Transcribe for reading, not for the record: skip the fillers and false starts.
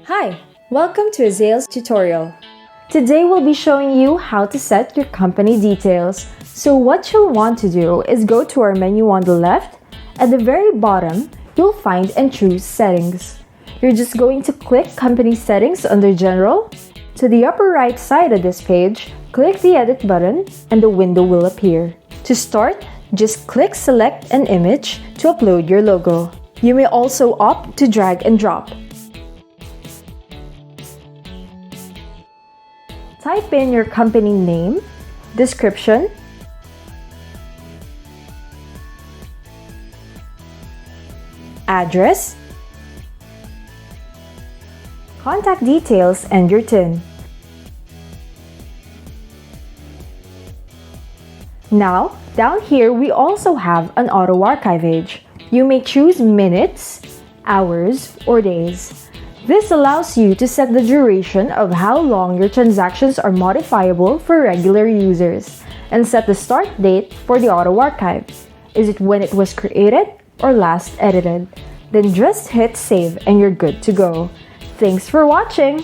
Hi, welcome to a Zayls tutorial. Today we'll be showing you how to set your company details. So what you'll want to do is go to our menu on the left. At the very bottom, you'll find and choose Settings. You're just going to click Company Settings under General. To the upper right side of this page, click the Edit button and the window will appear. To start, just click Select an image to upload your logo. You may also opt to drag and drop. Type in your company name, description, address, contact details, and your TIN. Now, down here we also have an auto archive age. You may choose minutes, hours, or days. This allows you to set the duration of how long your transactions are modifiable for regular users and set the start date for the auto archive. Is it when it was created or last edited? Then just hit save and you're good to go. Thanks for watching!